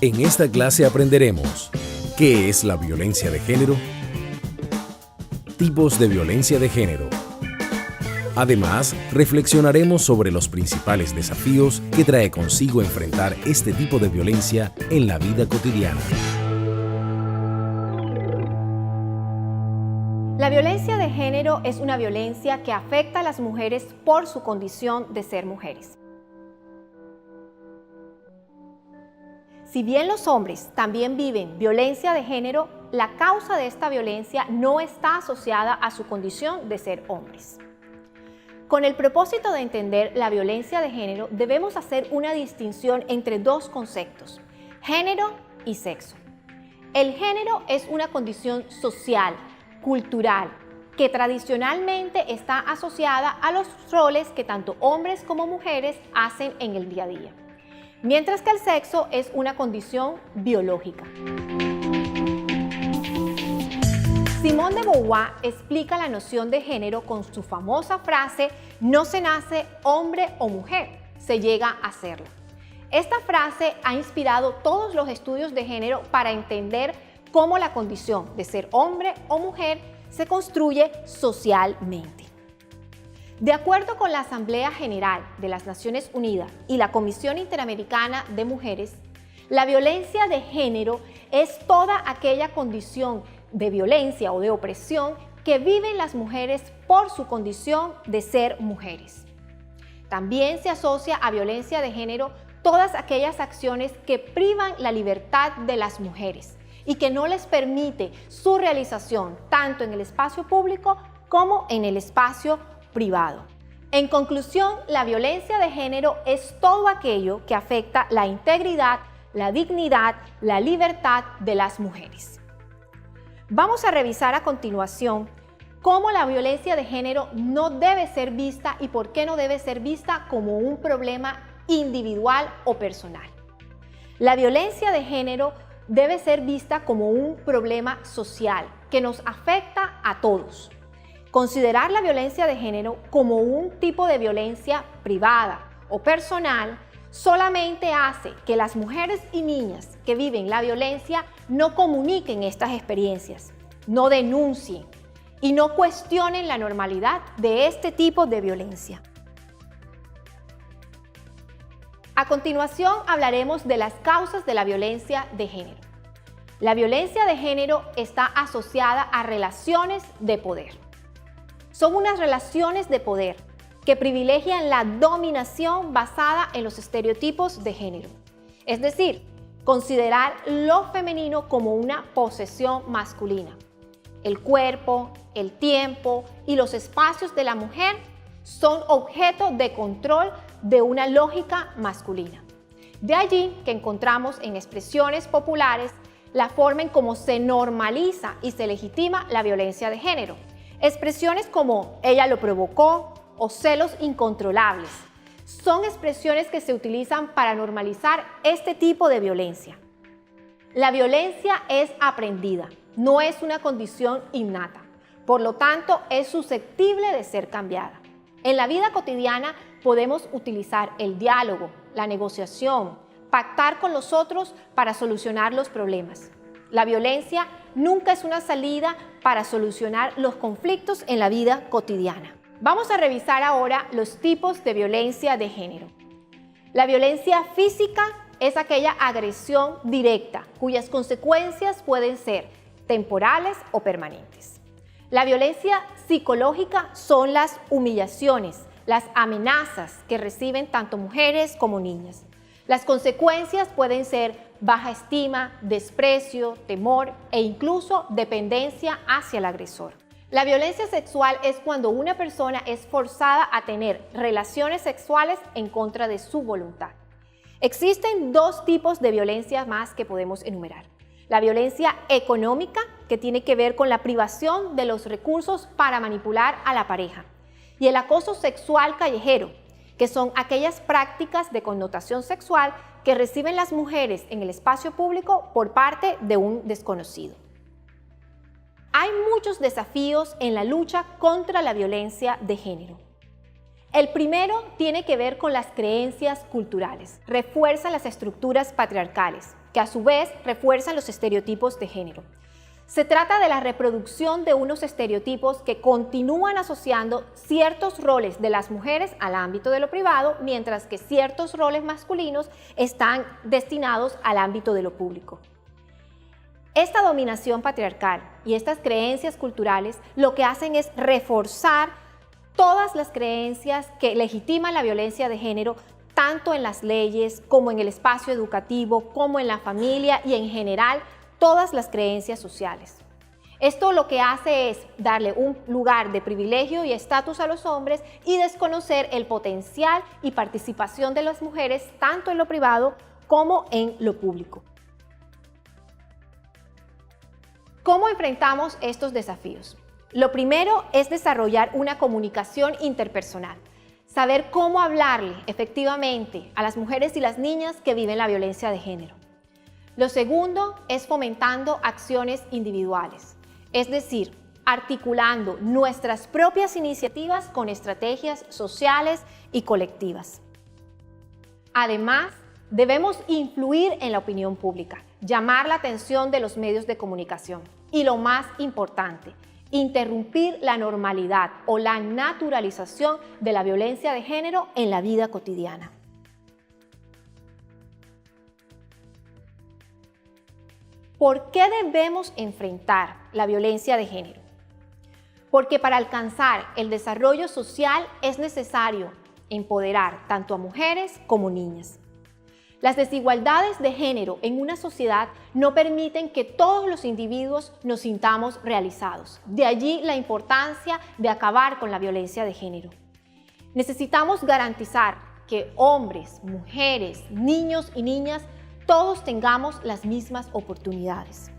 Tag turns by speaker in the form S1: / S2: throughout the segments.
S1: En esta clase aprenderemos ¿qué es la violencia de género? Tipos de violencia de género. Además, reflexionaremos sobre los principales desafíos que trae consigo enfrentar este tipo de violencia en la vida cotidiana.
S2: La violencia de género es una violencia que afecta a las mujeres por su condición de ser mujeres. Si bien los hombres también viven violencia de género, la causa de esta violencia no está asociada a su condición de ser hombres. Con el propósito de entender la violencia de género, debemos hacer una distinción entre dos conceptos, género y sexo. El género es una condición social, cultural, que tradicionalmente está asociada a los roles que tanto hombres como mujeres hacen en el día a día, mientras que el sexo es una condición biológica. Simone de Beauvoir explica la noción de género con su famosa frase: no se nace hombre o mujer, se llega a serlo. Esta frase ha inspirado todos los estudios de género para entender cómo la condición de ser hombre o mujer se construye socialmente. De acuerdo con la Asamblea General de las Naciones Unidas y la Comisión Interamericana de Mujeres, la violencia de género es toda aquella condición de violencia o de opresión que viven las mujeres por su condición de ser mujeres. También se asocia a violencia de género todas aquellas acciones que privan la libertad de las mujeres y que no les permite su realización tanto en el espacio público como en el espacio privado. En conclusión, la violencia de género es todo aquello que afecta la integridad, la dignidad, la libertad de las mujeres. Vamos a revisar a continuación cómo la violencia de género no debe ser vista y por qué no debe ser vista como un problema individual o personal. La violencia de género debe ser vista como un problema social que nos afecta a todos. Considerar la violencia de género como un tipo de violencia privada o personal solamente hace que las mujeres y niñas que viven la violencia no comuniquen estas experiencias, no denuncien y no cuestionen la normalidad de este tipo de violencia. A continuación hablaremos de las causas de la violencia de género. La violencia de género está asociada a relaciones de poder. Son unas relaciones de poder que privilegian la dominación basada en los estereotipos de género. Es decir, considerar lo femenino como una posesión masculina. El cuerpo, el tiempo y los espacios de la mujer son objeto de control de una lógica masculina. De allí que encontramos en expresiones populares la forma en cómo se normaliza y se legitima la violencia de género. Expresiones como ella lo provocó o celos incontrolables son expresiones que se utilizan para normalizar este tipo de violencia. La violencia es aprendida, no es una condición innata, por lo tanto es susceptible de ser cambiada. En la vida cotidiana podemos utilizar el diálogo, la negociación, pactar con los otros para solucionar los problemas. La violencia nunca es una salida para solucionar los conflictos en la vida cotidiana. Vamos a revisar ahora los tipos de violencia de género. La violencia física es aquella agresión directa cuyas consecuencias pueden ser temporales o permanentes. La violencia psicológica son las humillaciones, las amenazas que reciben tanto mujeres como niñas. Las consecuencias pueden ser baja estima, desprecio, temor e incluso dependencia hacia el agresor. La violencia sexual es cuando una persona es forzada a tener relaciones sexuales en contra de su voluntad. Existen dos tipos de violencia más que podemos enumerar. La violencia económica, que tiene que ver con la privación de los recursos para manipular a la pareja, y el acoso sexual callejero, que son aquellas prácticas de connotación sexual que reciben las mujeres en el espacio público por parte de un desconocido. Hay muchos desafíos en la lucha contra la violencia de género. El primero tiene que ver con las creencias culturales. Refuerza las estructuras patriarcales, que a su vez refuerzan los estereotipos de género. Se trata de la reproducción de unos estereotipos que continúan asociando ciertos roles de las mujeres al ámbito de lo privado, mientras que ciertos roles masculinos están destinados al ámbito de lo público. Esta dominación patriarcal y estas creencias culturales lo que hacen es reforzar todas las creencias que legitiman la violencia de género, tanto en las leyes como en el espacio educativo, como en la familia y en general todas las creencias sociales. Esto lo que hace es darle un lugar de privilegio y estatus a los hombres y desconocer el potencial y participación de las mujeres tanto en lo privado como en lo público. ¿Cómo enfrentamos estos desafíos? Lo primero es desarrollar una comunicación interpersonal, saber cómo hablarle efectivamente a las mujeres y las niñas que viven la violencia de género. Lo segundo es fomentando acciones individuales, es decir, articulando nuestras propias iniciativas con estrategias sociales y colectivas. Además, debemos influir en la opinión pública, llamar la atención de los medios de comunicación y, lo más importante, interrumpir la normalidad o la naturalización de la violencia de género en la vida cotidiana. ¿Por qué debemos enfrentar la violencia de género? Porque para alcanzar el desarrollo social es necesario empoderar tanto a mujeres como niñas. Las desigualdades de género en una sociedad no permiten que todos los individuos nos sintamos realizados. De allí la importancia de acabar con la violencia de género. Necesitamos garantizar que hombres, mujeres, niños y niñas todos tengamos las mismas oportunidades.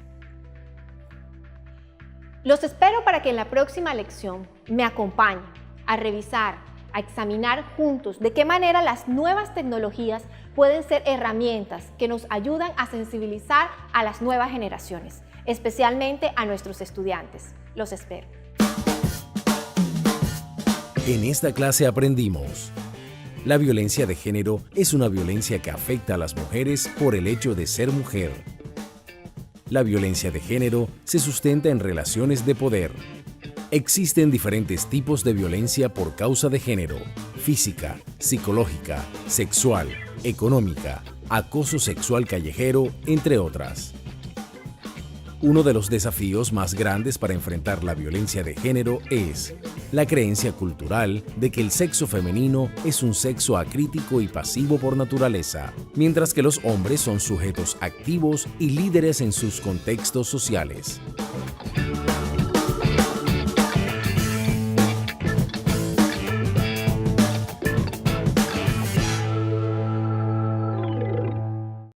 S2: Los espero para que en la próxima lección me acompañen a revisar, a examinar juntos de qué manera las nuevas tecnologías pueden ser herramientas que nos ayudan a sensibilizar a las nuevas generaciones, especialmente a nuestros estudiantes. Los espero.
S1: En esta clase aprendimos: la violencia de género es una violencia que afecta a las mujeres por el hecho de ser mujer. La violencia de género se sustenta en relaciones de poder. Existen diferentes tipos de violencia por causa de género: física, psicológica, sexual, económica, acoso sexual callejero, entre otras. Uno de los desafíos más grandes para enfrentar la violencia de género es la creencia cultural de que el sexo femenino es un sexo acrítico y pasivo por naturaleza, mientras que los hombres son sujetos activos y líderes en sus contextos sociales.